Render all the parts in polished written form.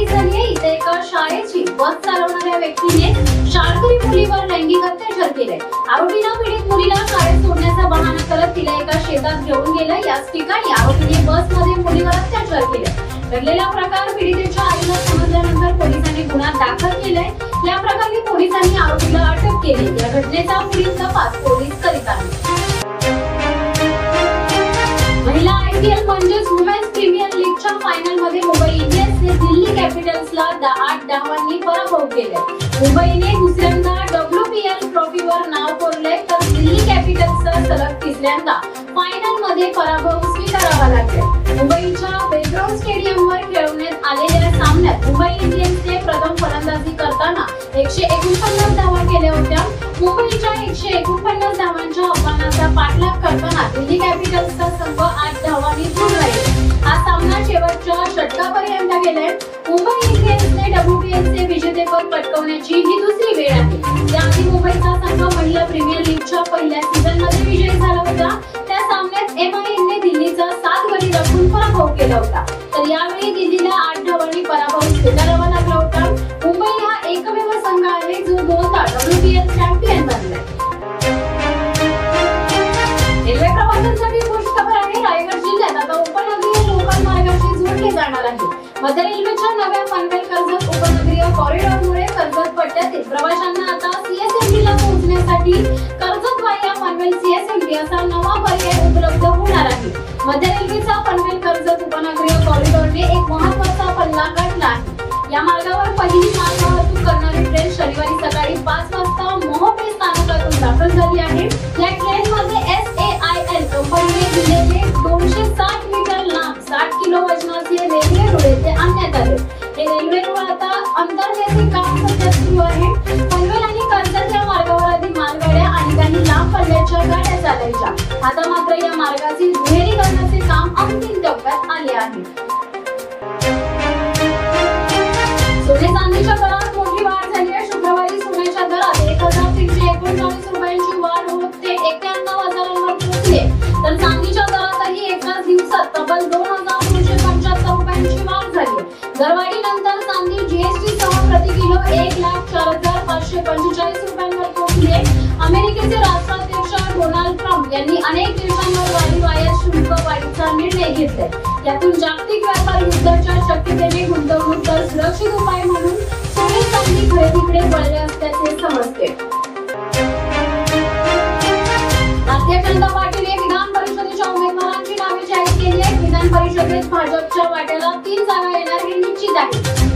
उघडकीस झाली आहे। इथे एका शाळेची बस चालवणाऱ्या व्यक्तीने शाळकरी मुलीवर लैंगिक अत्याचार केले। आरोपीने पीडित मुलीला शाळेत सोडण्याचा बहाणा करत तिला एका शेतात घेऊन गेला। याच ठिकाणी आरोपीने बसमध्ये मुलीवर अत्याचार केले। घडलेला प्रकार पीडितेच्या आईला समजल्यानंतर पोलिसांनी गुन्हा दाखल केलाय। या प्रकरणी पोलिसांनी आरोपीला अटक केली। या घटनेचा पुढील तपास पोलीस करीत आहेत। महिला आयपीएल म्हणजेच वुमेन्स प्रीमियर लीगच्या फायनल मध्ये मुंबई इंडियन्सने दिल्ली कॅपिटल्सला 8 धावांनी पराभव केले। मुंबईने दुसऱ्यांदा WPL ट्रॉफीवर नाव कोरले तर दिल्ली कॅपिटल्सचा सलग तिसऱ्यांदा फायनल मध्ये पराभव स्वीकारावा लागला। मुंबईच्या बेलग्राऊंड स्टेडियमवर खेळवण्यात आलेल्या सामन्यात मुंबई इंडियन्सने प्रथम फलंदाजी करताना 149 धावा केल्या होत्या। मुंबईच्या 149 धावांच्या आव्हानाचा पाठलाग करताना दिल्ली कॅपिटल्सचा संघ 8 धावांनी दूर राहिला। हा सामना शेवटच्या षटकापर्यंत गेलाय। मुंबई इंडियन्सने WPLचे विजेतेपद पटकावण्याची ही दुसरी वेळ आहे। याआधी मुंबईचा संघ महिला प्रीमियर लीगच्या पहिल्या सीझनमध्ये विजयी झाला होता। त्या सामन्यात MIने दिल्लीचा 7 गडी राखून पराभव केला होता, तर यावेळी दिल्लीला 8 धावांनी पराभव स्वीकारावा लागला होता। मुंबई हा एकमेव संघ आहे जो 2दा WPL चॅम्पियन बनलाय। रेल्वे प्रवाशांसाठी खुश खबर आहे। रायगड जिल्ह्यात आता उपनगरीय लोकल मार्गाशी जोडले जाणार आहे। मध्य रेल्वेच्या नव्या पनवेल कर्जत उपनगरीय कॉरिडॉरमुळे कर्जत पट्ट्यातील प्रवाशांना आता CSMT ला पोहोचण्यासाठी कर्जत वाया पनवेल CSMT असा नवा पर्याय उपलब्ध होणार आहे। मध्य रेल्वेचा पनवेल कर्जत उपनगरीय कॉरिडॉरने एक महत्त्वाचा पल्ला गाठला आहे। या मार्गावर पहिली मालवाहतूक करणारी ट्रेन शनिवारी सकाळी 5 वाजता मोहोपे स्थानकातून दाखल झाली आहे। या ट्रेनमध्ये SAIL कंपनीने दिलेले 260 मीटर लांब 60 किलो वजनाचे रेल्वे रुळ ते आणण्यात आले। हे रेल्वे रुळ आता अंतर्गत काम सध्या सुरू आहे। पनवेल आणि कर्जत या मार्गावर आधी मालगाड्या आणि काही लांब पल्ल्याच्या गाड्या चालायच्या। आता मात्र या मार्गाचे दुहेरीकरणाचे काम अंतिम टप्प्यात आले आहे। सोने चांदीच्या दरात मोठी वाढ झाली आहे। शुक्रवारी सोन्याच्या दरात 1339 रुपयांची वाढ होत ते 91,000 पोहोचले, तर चांदीच्या दरातही एकाच दिवसात तब्बल 2,275 रुपयांची वाढ झाली। दरवाढीनंतर चांदी GST सह प्रति किलो 1,04,545 रुपयांवर पोहोचली। अमेरिकेचे राष्ट्राध्यक्ष डोनाल्ड ट्रम्प यांनी अनेक देशांवर वाढीव आयात शुल्क वाढीचा निर्णय घेतलाय। यातून जागतिक व्यापार युद्धाच्या शक्यतेने गुंतवणूकदार सुरक्षित उपाय म्हणून सोने चांदी खरेदीकडे वळले असल्याचे समजते। भारतीय जनता पार्टीने विधान परिषदेच्या उमेदवारांची नावे जाहीर केली आहेत। विधान परिषदेत भाजपच्या वाट्याला 3 जागा येणार हे निश्चित आहे।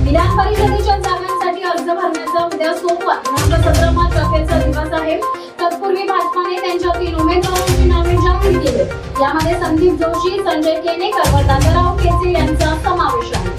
विधान परिषदेच्या जागांसाठी अर्ज भरण्याचा उद्या सोमवार दिनांक 17 मार्च अखेरचा दिवस आहे। तत्पूर्वी भाजपाने त्यांच्या 3 उमेदवारांची नावे जाहीर केली। यामध्ये संदीप जोशी, संजय केनेकर व दादाराव केचे यांचा समावेश आहे।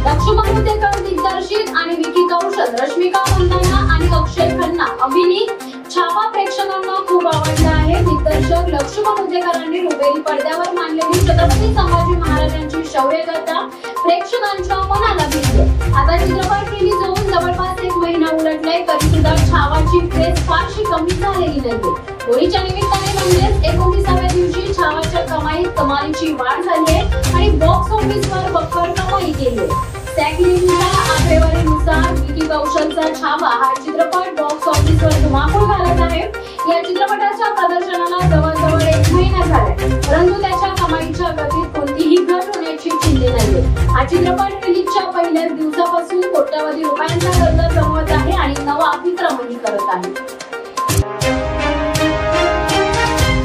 लक्ष्मण मुद्देकर दिग्दर्शित आणि विकी कौशल, रश्मिका मंदाना आणि अक्षय खन्ना अभिनीत छावा प्रेक्षकांना खूप आवडला आहे। दिग्दर्शक लक्ष्मण मुद्देकरांनी रुपेरी पडद्यावर मांडलेली छत्रपती संभाजी महाराजांची शौर्यगाथा प्रेक्षकांच्या मनाला भिडली। आता चित्रपट रिलीज होऊन जवळपास 1 महिना उलटलाय, तरी सुद्धा छावाची क्रेज फारशी कमी झालेली नाहीये। होळीच्या निमित्ताने म्हणजेच 29व्या दिवशी छावाच्या कमाईत कमालीची वाढ झाली आहे आणि बॉक्स ऑफिसवर बक्कळ कमाई केली आहे। सॅकलिनच्या आकडेवारीनुसार विकी कौशलचा छावा हा चित्रपट बॉक्स ऑफिसवर धुमाकूळ घालत आहे। या चित्रपटाच्या प्रदर्शनाला जवळजवळ 1 महिना झालाय, परंतु त्याच्या कमाईच्या गतीत कोणतीही घट होण्याची चिन्हे नाहीये। हा चित्रपट रिलीजच्या पहिल्याच दिवसापासून कोट्यवधी रुपयांचा खर्च जमवत आहे आणि नवा विक्रमही करत आहे।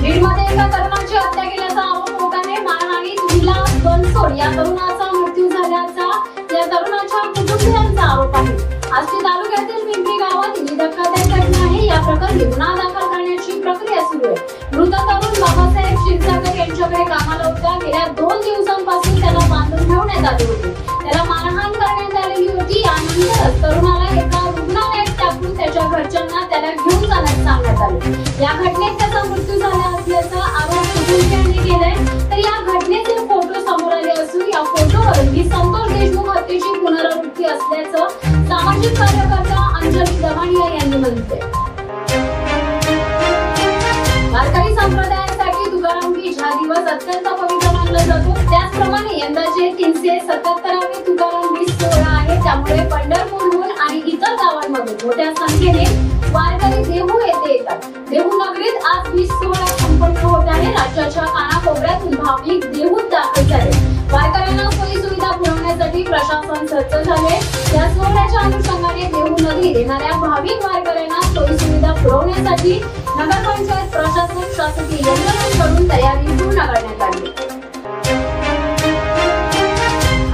बीडमध्ये एका तरुणाची हत्या केल्याचा आरोप होताने मारहाणीत विलास बनसोड या तरुणाचा मृत्यू झाल्याचा या तरुणाच्या कुटुंबियांचा आरोप आहे। आष्टी तालुक्यातील पिंपरी गावात ही धक्कादायक घटना आहे। या प्रकरणी गुन्हा दाखल करण्याची प्रक्रिया सुरू आहे। मृत तरुण बाबासाहेब क्षीरसागर यांच्याकडे कामाला होता। गेल्या 2 दिवसांपासून त्याला बांधून ठेवण्यात आले होते। त्याला मारहाण करण्यात आलेली होती। यानंतर तरुणाला एका रुग्णालयात टाकून त्याच्या घरच्यांना त्याला घेऊन जाण्यास सांगण्यात आले। या घटनेत त्याचा मृत्यू झाला असल्याचा आरोप कुटुंबियांनी केलाय, तर या घटनेचे फोटो समोर आले असून या फोटोवरून ही संतोष देशमुख हत्येची पुनरावृत्ती असल्याचं सामाजिक कार्यकर्ता अंजली दवानिया यांनी म्हटलंय। वारकरी संप्रदायासाठी तुकाराम बीज हा दिवस अत्यंत पवित्र मानला जातो। त्याचप्रमाणे यंदाचे 377वे तुकाराम बीज सोहळा आहे, त्यामुळे पंढरपूरहून आणि इतर गावांमधून मोठ्या संख्येने वारकरी देहू येथे येतात। देहू नगरीत आज बीज सोहळा संपन्न होत आहे। राज्याच्या कानाकोपऱ्यातून भाविक देहूत दाखल झाले। वारकऱ्यांना सोयी सुविधा पुरवण्यासाठी प्रशासन सज्ज झाले। या सोहळ्याच्या अनुषंगाने देहू नगरीत येणाऱ्या भाविक वारकऱ्यांना सोयी सुविधा पुरवण्यासाठी नगरपंचायत प्रशासन शासकीय यंत्रणेकडून तयारी पूर्ण करण्यात आली।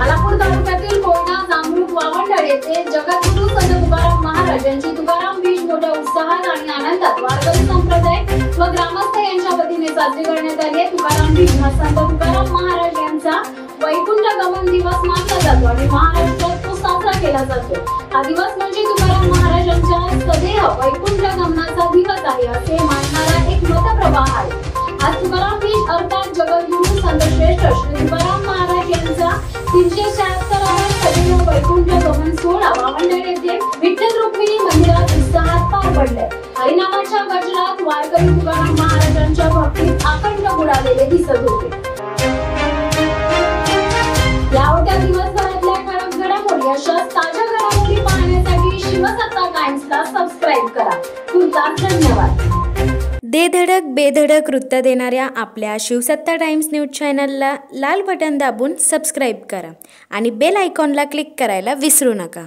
आलापूर तालुक्यातील कोयना जांभरूख वावंडळ येथे जगद्गुरु संत तुकाराम महाराज यांची तुकाराम बीज मोठ्या उत्साहात आणि आनंदात वारकरी संप्रदाय व ग्रामस्थ यांच्या वतीने साजरी करण्यात आली आहे। तुकाराम बीज हा संत तुकाराम महाराज यांचा वैकुंठ गमन दिवस मानला जातो आणि महाराष्ट्रात तो साजरा केला जातो। हा दिवस म्हणजे तुकाराम महाराजांच्या सदैव वैकुंठ गमनाचा दिवस आहे असे मानणारा एक मतप्रवाह आहे। आज तुकाराम बीज अर्थात जगद्गुरु संत श्रेष्ठ श्री तुकाराम महाराज यांचा 376वा सदैव वैकुंठ गमन सोहळा वावंडळ येथे विठ्ठल रुक्मिणी मंदिरात उत्साहात पार पडलाय। हरिनामाच्या गजरात वारकरी तुकाराम महाराजांच्या भक्तीत अखंड बुडालेले दिसत होते। या होत्या दिवसभरातल्या ठळक घडामोडी अशाच ताज्या घडामोडी पाहण्यासाठी शिवसत्ता टाइम्सला सबस्क्राइब करा। तुर्तास धन्यवाद। धडक बेधडक वृत्त देणाऱ्या आपल्या शिवसत्ता टाइम्स न्यूज चॅनलला लाल बटन दाबून सबस्क्राइब करा आणि बेल आयकॉनला क्लिक करायला विसरू नका।